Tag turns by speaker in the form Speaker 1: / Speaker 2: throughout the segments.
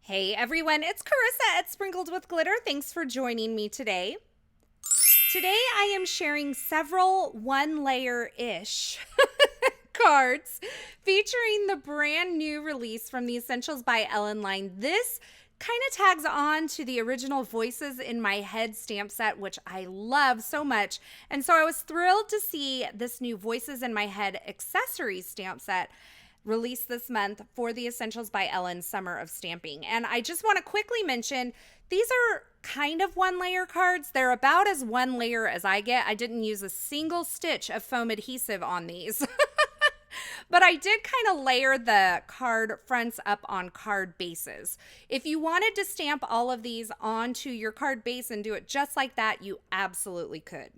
Speaker 1: Hey everyone, it's Carissa at Sprinkled with Glitter. Thanks for joining me today. Today I am sharing several one-layer-ish cards featuring the brand new release from the Essentials by Ellen line. This kind of tags on to the original Voices in My Head stamp set, which I love so much. And so I was thrilled to see this new Voices in My Head accessories stamp set released this month for the Essentials by Ellen Summer of Stamping. And I just want to quickly mention, these are kind of one-layer cards. They're about as one layer as I get. I didn't use a single stitch of foam adhesive on these. But I did kind of layer the card fronts up on card bases. If you wanted to stamp all of these onto your card base and do it just like that, you absolutely could.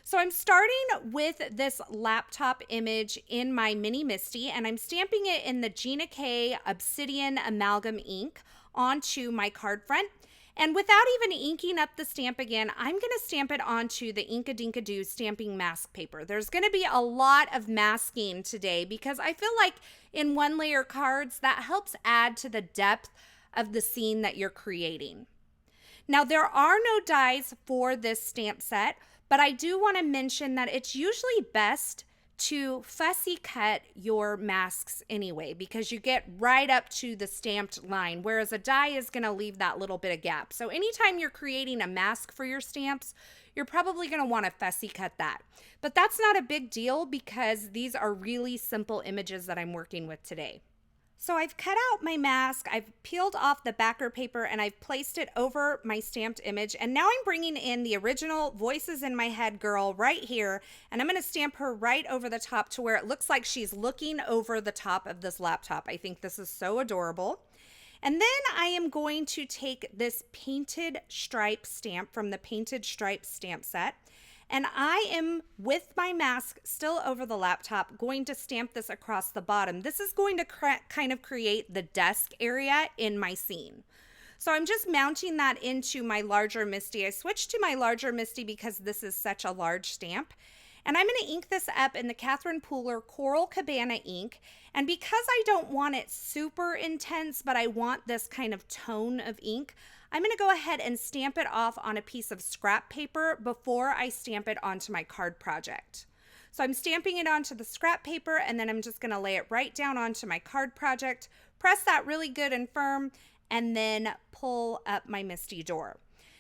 Speaker 1: So I'm starting with this laptop image in my Mini Misty, and I'm stamping it in the Gina K Obsidian Amalgam ink onto my card front. And without even inking up the stamp again, I'm going to stamp it onto the Inkadinkado stamping mask paper. There's going to be a lot of masking today because I feel like in one-layer cards, that helps add to the depth of the scene that you're creating. Now, there are no dies for this stamp set, but I do want to mention that it's usually best to fussy cut your masks anyway, because you get right up to the stamped line, whereas a die is going to leave that little bit of gap. So anytime you're creating a mask for your stamps, you're probably going to want to fussy cut that. But that's not a big deal because these are really simple images that I'm working with today. So I've cut out my mask, I've peeled off the backer paper, and I've placed it over my stamped image. And now I'm bringing in the original Voices in My Head girl right here, and I'm going to stamp her right over the top to where it looks like she's looking over the top of this laptop. I think this is so adorable. And then I am going to take this painted stripe stamp from the Painted Stripe stamp set, and I am, with my mask still over the laptop, going to stamp this across the bottom. This is going to kind of create the desk area in my scene. So I'm just mounting that into my larger Misty. I switched to my larger Misty because this is such a large stamp. And I'm going to ink this up in the Catherine Pooler Coral Cabana ink. And because I don't want it super intense, but I want this kind of tone of ink, I'm going to go ahead and stamp it off on a piece of scrap paper before I stamp it onto my card project. So I'm stamping it onto the scrap paper, and then I'm just going to lay it right down onto my card project, press that really good and firm, and then pull up my Misty door.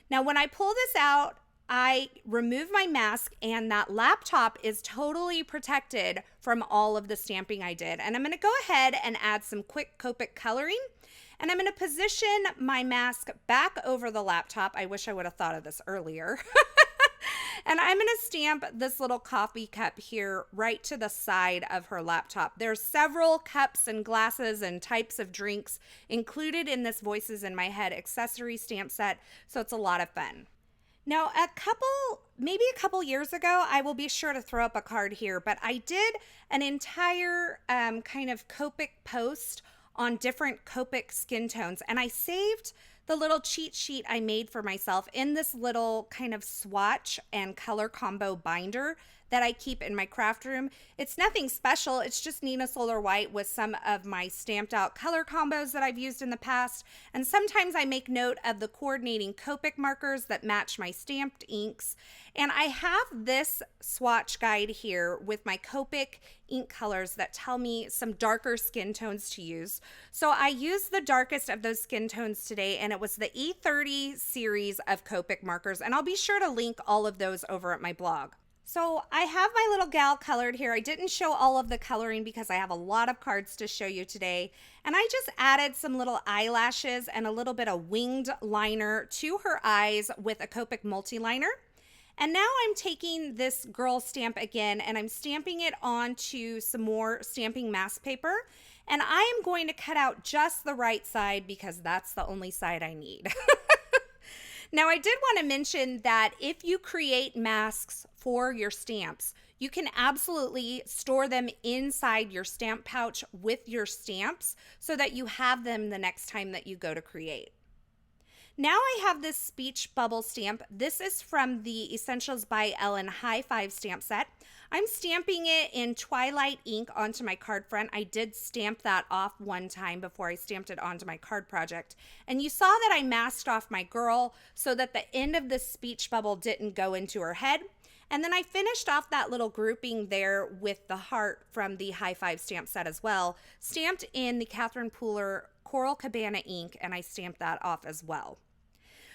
Speaker 1: Now, when I pull this out, I remove my mask, and that laptop is totally protected from all of the stamping I did. And I'm going to go ahead and add some quick Copic coloring. And I'm going to position my mask back over the laptop. I wish I would have thought of this earlier. And I'm going to stamp this little coffee cup here right to the side of her laptop. There's several cups and glasses and types of drinks included in this Voices in My Head accessory stamp set, so it's a lot of fun. Now, maybe a couple years ago, I will be sure to throw up a card here, but I did an entire kind of Copic post on different Copic skin tones, and I saved the little cheat sheet I made for myself in this little kind of swatch and color combo binder that I keep in my craft room. It's nothing special. It's just Nina Solar White with some of my stamped out color combos that I've used in the past. And sometimes I make note of the coordinating Copic markers that match my stamped inks. And I have this swatch guide here with my Copic ink colors that tell me some darker skin tones to use. So I used the darkest of those skin tones today, and it was the E30 series of Copic markers. And I'll be sure to link all of those over at my blog. So I have my little gal colored here. I didn't show all of the coloring because I have a lot of cards to show you today. And I just added some little eyelashes and a little bit of winged liner to her eyes with a Copic multi-liner. And now I'm taking this girl stamp again, and I'm stamping it onto some more stamping mask paper. And I am going to cut out just the right side because that's the only side I need. Now, I did want to mention that if you create masks for your stamps, you can absolutely store them inside your stamp pouch with your stamps so that you have them the next time that you go to create. Now I have this speech bubble stamp. This is from the Essentials by Ellen High Five stamp set. I'm stamping it in Twilight ink onto my card front. I did stamp that off one time before I stamped it onto my card project. And you saw that I masked off my girl so that the end of the speech bubble didn't go into her head. And then I finished off that little grouping there with the heart from the High Five stamp set as well, stamped in the Catherine Pooler Coral Cabana ink, and I stamped that off as well.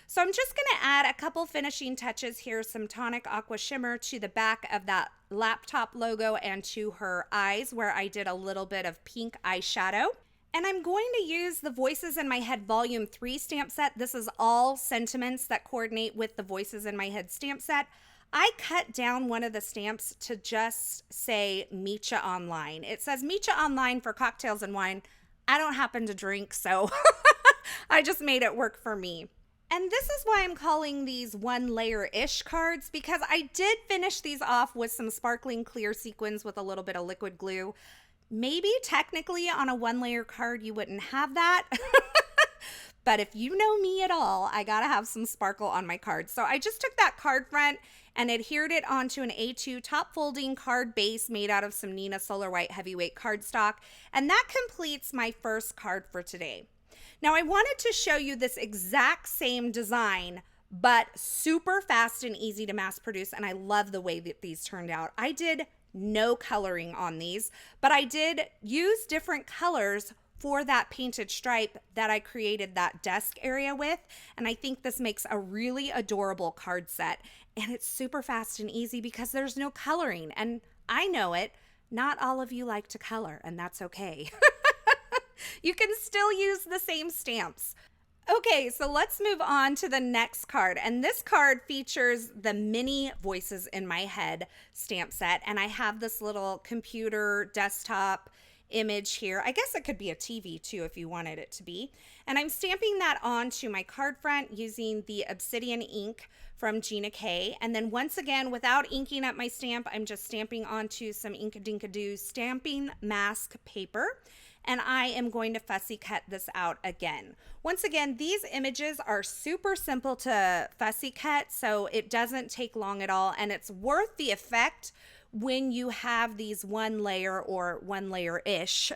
Speaker 1: So I'm just going to add a couple finishing touches here, some tonic aqua shimmer to the back of that laptop logo and to her eyes where I did a little bit of pink eyeshadow. And I'm going to use the Voices in My Head Volume 3 stamp set. This is all sentiments that coordinate with the Voices in My Head stamp set. I cut down one of the stamps to just say Meet Ya Online. It says Meet Ya Online for cocktails and wine. I don't happen to drink, so I just made it work for me. And this is why I'm calling these one layer-ish cards, because I did finish these off with some sparkling clear sequins with a little bit of liquid glue. Maybe technically on a one layer card you wouldn't have that. But if you know me at all, I gotta have some sparkle on my card. So I just took that card front and adhered it onto an A2 top folding card base made out of some Nina Solar White heavyweight cardstock. And that completes my first card for today. Now I wanted to show you this exact same design, but super fast and easy to mass produce. And I love the way that these turned out. I did no coloring on these, but I did use different colors for that painted stripe that I created that desk area with. And I think this makes a really adorable card set. And it's super fast and easy because there's no coloring. And I know it, not all of you like to color, and that's okay. You can still use the same stamps. Okay, so let's move on to the next card. And this card features the mini Voices in My Head stamp set. And I have this little computer desktop image here. I guess it could be a TV too if you wanted it to be. And I'm stamping that onto my card front using the Obsidian ink from Gina K. And then once again, without inking up my stamp, I'm just stamping onto some Inkadinkado stamping mask paper. And I am going to fussy cut this out again. Once again, these images are super simple to fussy cut, so it doesn't take long at all, and it's worth the effect when you have these one layer or one layer-ish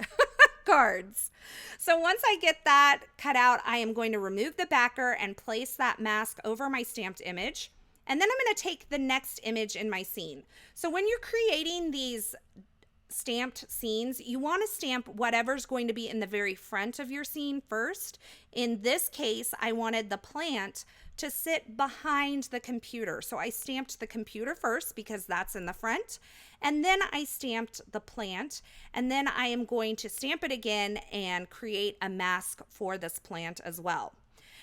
Speaker 1: cards. So once I get that cut out, I am going to remove the backer and place that mask over my stamped image. And then I'm going to take the next image in my scene. So when you're creating these stamped scenes, you want to stamp whatever's going to be in the very front of your scene first. In this case, I wanted the plant to sit behind the computer. So I stamped the computer first because that's in the front. And then I stamped the plant. And then I am going to stamp it again and create a mask for this plant as well.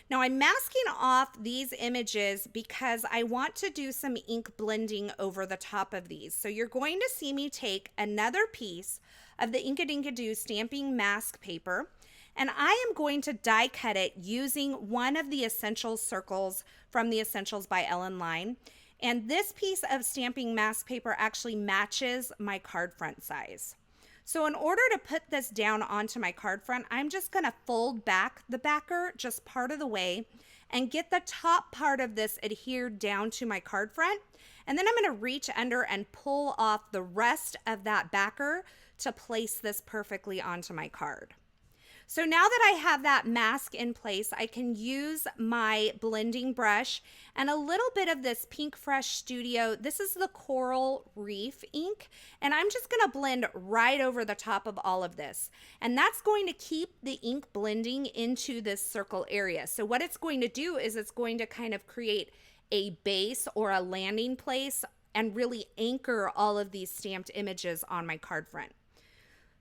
Speaker 1: Now I'm masking off these images because I want to do some ink blending over the top of these. So you're going to see me take another piece of the Inkadinkado stamping mask paper, and I am going to die cut it using one of the Essentials circles from the Essentials by Ellen line. And this piece of stamping mask paper actually matches my card front size. So in order to put this down onto my card front, I'm just going to fold back the backer just part of the way and get the top part of this adhered down to my card front. And then I'm going to reach under and pull off the rest of that backer to place this perfectly onto my card. So now that I have that mask in place, I can use my blending brush and a little bit of this Pinkfresh Studio. This is the Coral Reef ink, and I'm just going to blend right over the top of all of this. And that's going to keep the ink blending into this circle area. So what it's going to do is it's going to kind of create a base or a landing place and really anchor all of these stamped images on my card front.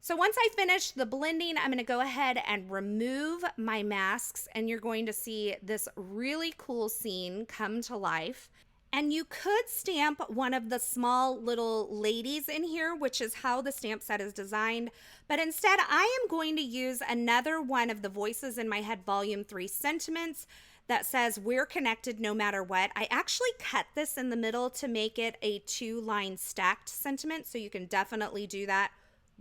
Speaker 1: So once I finish the blending, I'm going to go ahead and remove my masks, and you're going to see this really cool scene come to life. And you could stamp one of the small little ladies in here, which is how the stamp set is designed. But instead, I am going to use another one of the Voices in My Head Volume 3 sentiments that says, "We're connected no matter what." I actually cut this in the middle to make it a 2-line stacked sentiment, so you can definitely do that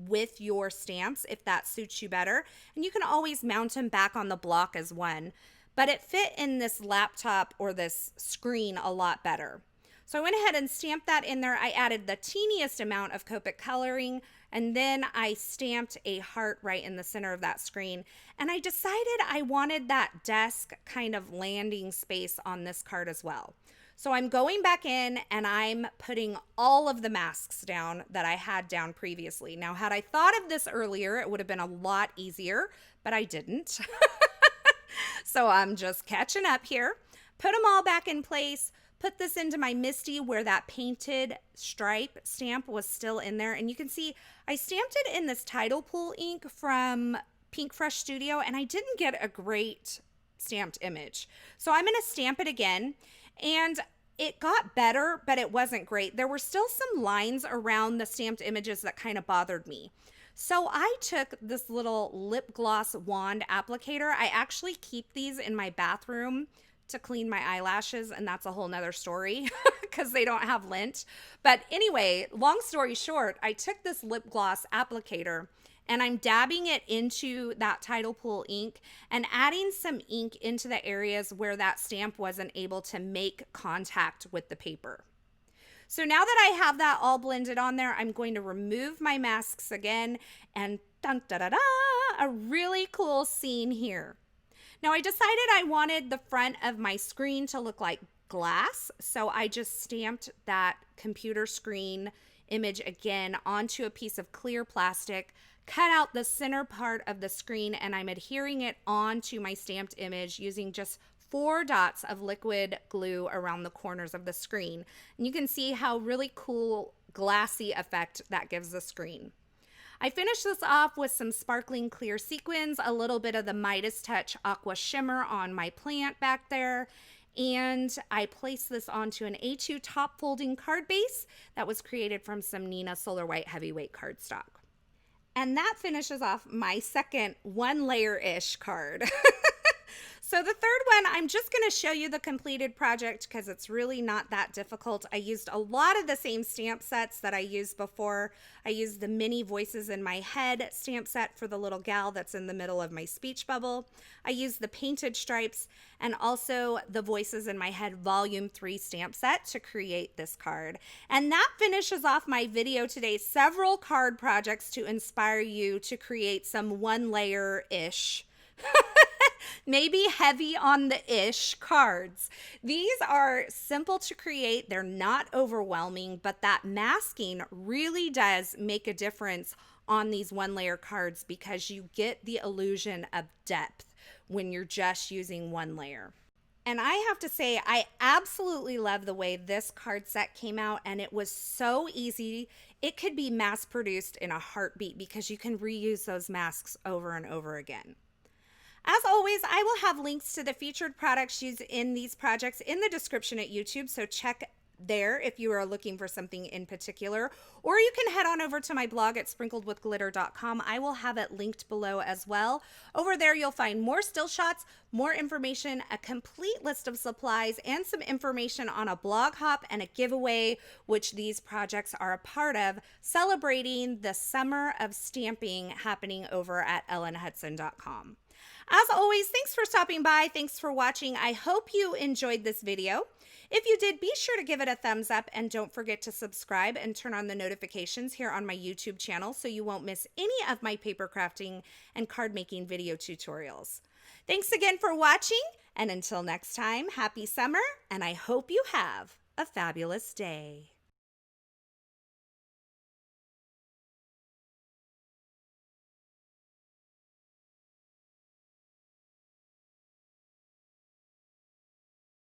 Speaker 1: with your stamps if that suits you better. And you can always mount them back on the block as one. but it fit in this laptop or this screen a lot better. So I went ahead and stamped that in there. I added the teeniest amount of Copic coloring, and then I stamped a heart right in the center of that screen. And I decided I wanted that desk kind of landing space on this card as well. So I'm going back in and I'm putting all of the masks down that I had down previously. Now, had I thought of this earlier, it would have been a lot easier, but I didn't. So I'm just catching up here. Put them all back in place. Put this into my Misty where that painted stripe stamp was still in there. And you can see I stamped it in this Tidal Pool ink from Pinkfresh Studio, and I didn't get a great stamped image. So I'm going to stamp it again. And it got better, but it wasn't great. There were still some lines around the stamped images that kind of bothered me. So I took this little lip gloss wand applicator. I actually keep these in my bathroom to clean my eyelashes, and that's a whole nother story because they don't have lint. But anyway, long story short, I took this lip gloss applicator and I'm dabbing it into that Tidal Pool ink and adding some ink into the areas where that stamp wasn't able to make contact with the paper. So now that I have that all blended on there, I'm going to remove my masks again, and dun da da da, a really cool scene here. Now I decided I wanted the front of my screen to look like glass, so I just stamped that computer screen image again onto a piece of clear plastic, cut out the center part of the screen, and I'm adhering it onto my stamped image using just 4 dots of liquid glue around the corners of the screen. And you can see how really cool glassy effect that gives the screen. I finished this off with some sparkling clear sequins, a little bit of the Midas Touch Aqua Shimmer on my plant back there, and I placed this onto an A2 top folding card base that was created from some Nina Solar White heavyweight cardstock. And that finishes off my second one layer-ish card. So the third one, I'm just going to show you the completed project because it's really not that difficult. I used a lot of the same stamp sets that I used before. I used the mini Voices in My Head stamp set for the little gal that's in the middle of my speech bubble. I used the painted stripes and also the Voices in My Head Volume 3 stamp set to create this card. And that finishes off my video today. Several card projects to inspire you to create some one layer-ish maybe heavy on the ish cards. These are simple to create. They're not overwhelming, but that masking really does make a difference on these one layer cards because you get the illusion of depth when you're just using one layer. And I have to say, I absolutely love the way this card set came out, and it was so easy. It could be mass produced in a heartbeat because you can reuse those masks over and over again. As always, I will have links to the featured products used in these projects in the description at YouTube, so check there if you are looking for something in particular, or you can head on over to my blog at sprinkledwithglitter.com. I will have it linked below as well. Over there, you'll find more still shots, more information, a complete list of supplies, and some information on a blog hop and a giveaway, which these projects are a part of, celebrating the Summer of Stamping happening over at ellenhudson.com. As always, thanks for stopping by. Thanks for watching. I hope you enjoyed this video. If you did, be sure to give it a thumbs up and don't forget to subscribe and turn on the notifications here on my YouTube channel so you won't miss any of my paper crafting and card making video tutorials. Thanks again for watching, and until next time, happy summer, and I hope you have a fabulous day.